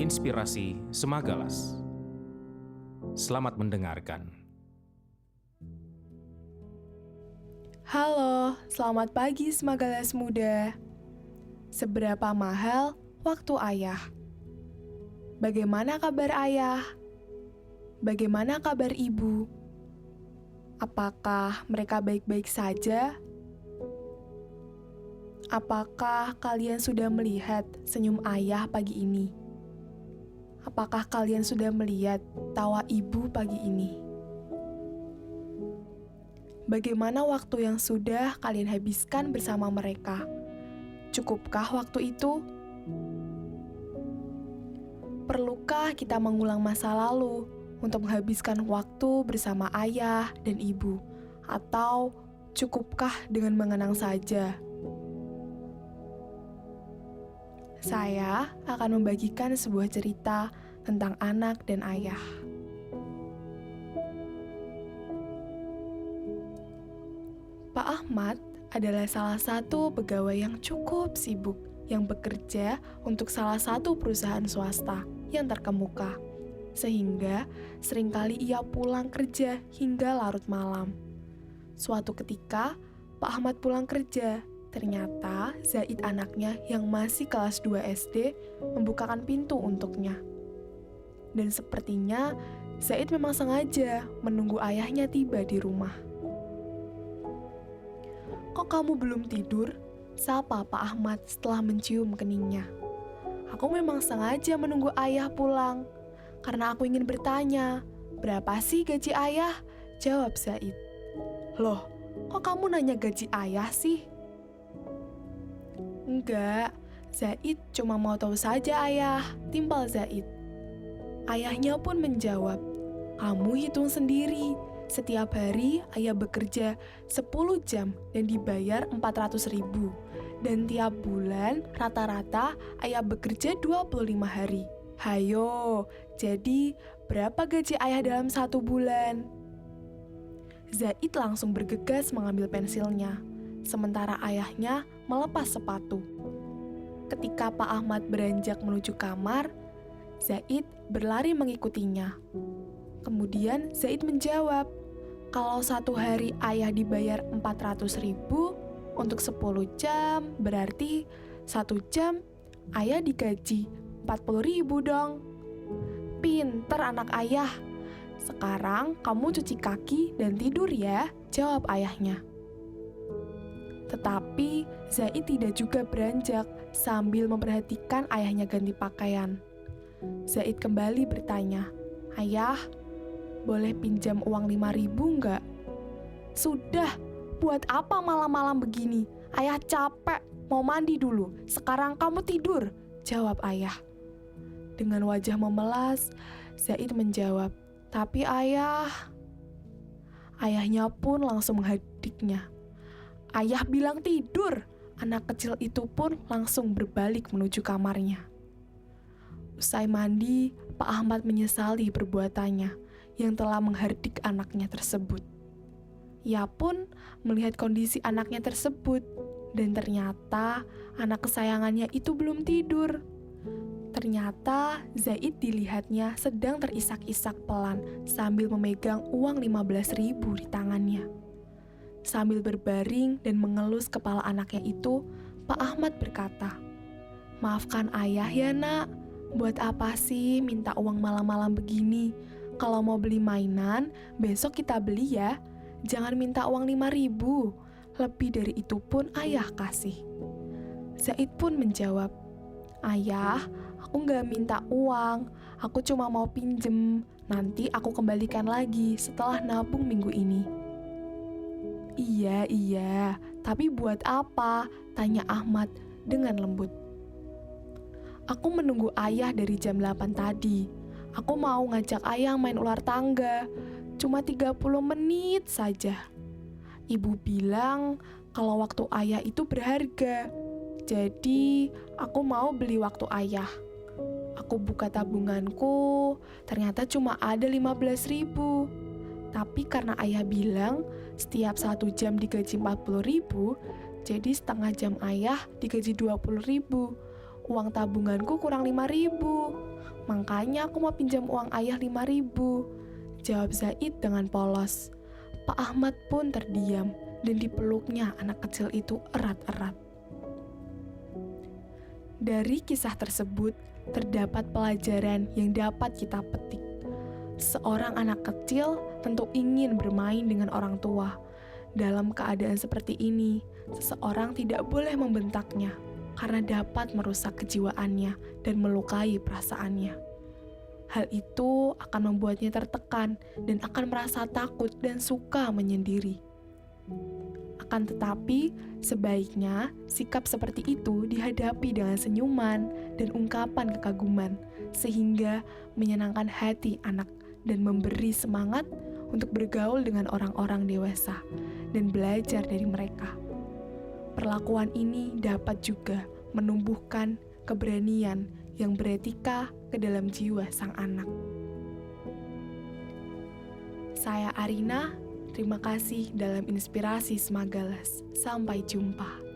Inspirasi Semagalas. Selamat mendengarkan. Halo, selamat pagi Semagalas muda. Seberapa mahal waktu ayah? Bagaimana kabar ayah? Bagaimana kabar ibu? Apakah mereka baik-baik saja? Apakah kalian sudah melihat senyum ayah pagi ini? Apakah kalian sudah melihat tawa ibu pagi ini? Bagaimana waktu yang sudah kalian habiskan bersama mereka? Cukupkah waktu itu? Perlukah kita mengulang masa lalu untuk menghabiskan waktu bersama ayah dan ibu? Atau cukupkah dengan mengenang saja? Saya akan membagikan sebuah cerita tentang anak dan ayah. Pak Ahmad adalah salah satu pegawai yang cukup sibuk yang bekerja untuk salah satu perusahaan swasta yang terkemuka, sehingga seringkali ia pulang kerja hingga larut malam. Suatu ketika, Pak Ahmad pulang kerja. Ternyata Zaid anaknya yang masih kelas 2 SD membukakan pintu untuknya. Dan sepertinya Zaid memang sengaja menunggu ayahnya tiba di rumah. "Kok kamu belum tidur?" sapa Pak Ahmad setelah mencium keningnya. "Aku memang sengaja menunggu ayah pulang, karena aku ingin bertanya, berapa sih gaji ayah?" jawab Zaid. "Loh, kok kamu nanya gaji ayah sih?" "Enggak, Zaid cuma mau tahu saja ayah," timpal Zaid. Ayahnya pun menjawab, "Kamu hitung sendiri. Setiap hari ayah bekerja 10 jam dan dibayar 400.000. Dan tiap bulan rata-rata ayah bekerja 25 hari. Hayo, jadi berapa gaji ayah dalam 1 bulan?" Zaid langsung bergegas mengambil pensilnya, sementara ayahnya melepas sepatu. Ketika Pak Ahmad beranjak menuju kamar, Zaid berlari mengikutinya. Kemudian Zaid menjawab, kalau 1 hari ayah dibayar 400.000 untuk 10 jam, berarti 1 jam ayah digaji 40.000 dong. "Pinter anak ayah. Sekarang kamu cuci kaki dan tidur ya," jawab ayahnya. Tetapi Zaid tidak juga beranjak sambil memperhatikan ayahnya ganti pakaian. Zaid kembali bertanya, "Ayah, boleh pinjam uang 5.000 nggak?" "Sudah, buat apa malam-malam begini? Ayah capek, mau mandi dulu. Sekarang kamu tidur," jawab ayah. Dengan wajah memelas, Zaid menjawab, "Tapi ayah..." Ayahnya pun langsung menghadiknya. "Ayah bilang tidur." Anak kecil itu pun langsung berbalik menuju kamarnya. Usai mandi, Pak Ahmad menyesali perbuatannya yang telah menghardik anaknya tersebut. Ia pun melihat kondisi anaknya tersebut, dan ternyata anak kesayangannya itu belum tidur. Ternyata Zaid dilihatnya sedang terisak-isak pelan sambil memegang uang 15.000 di tangannya. Sambil berbaring dan mengelus kepala anaknya itu, Pak Ahmad berkata, "Maafkan ayah ya nak, buat apa sih minta uang malam-malam begini? Kalau mau beli mainan, besok kita beli ya. Jangan minta uang 5.000, lebih dari itu pun ayah kasih." Zaid pun menjawab, "Ayah, aku nggak minta uang, aku cuma mau pinjem. Nanti aku kembalikan lagi setelah nabung minggu ini." Iya, tapi buat apa?" tanya Ahmad dengan lembut. "Aku menunggu ayah dari jam 8 tadi. Aku mau ngajak ayah main ular tangga. Cuma 30 menit saja. Ibu bilang kalau waktu ayah itu berharga. Jadi, aku mau beli waktu ayah. Aku buka tabunganku, ternyata cuma ada 15.000. Tapi karena ayah bilang setiap 1 jam digaji 40.000, jadi setengah jam ayah digaji 20.000. Uang tabunganku kurang 5.000. Makanya aku mau pinjam uang ayah 5.000, jawab Zaid dengan polos. Pak Ahmad pun terdiam dan dipeluknya anak kecil itu erat-erat. Dari kisah tersebut, terdapat pelajaran yang dapat kita petik. Seorang anak kecil tentu ingin bermain dengan orang tua. Dalam keadaan seperti ini, seseorang tidak boleh membentaknya karena dapat merusak kejiwaannya dan melukai perasaannya. Hal itu akan membuatnya tertekan dan akan merasa takut dan suka menyendiri. Akan tetapi, sebaiknya sikap seperti itu dihadapi dengan senyuman dan ungkapan kekaguman, sehingga menyenangkan hati anak dan memberi semangat untuk bergaul dengan orang-orang dewasa dan belajar dari mereka. Perlakuan ini dapat juga menumbuhkan keberanian yang beretika ke dalam jiwa sang anak. Saya Arina. Terima kasih dalam Inspirasi Semagalas. Sampai jumpa.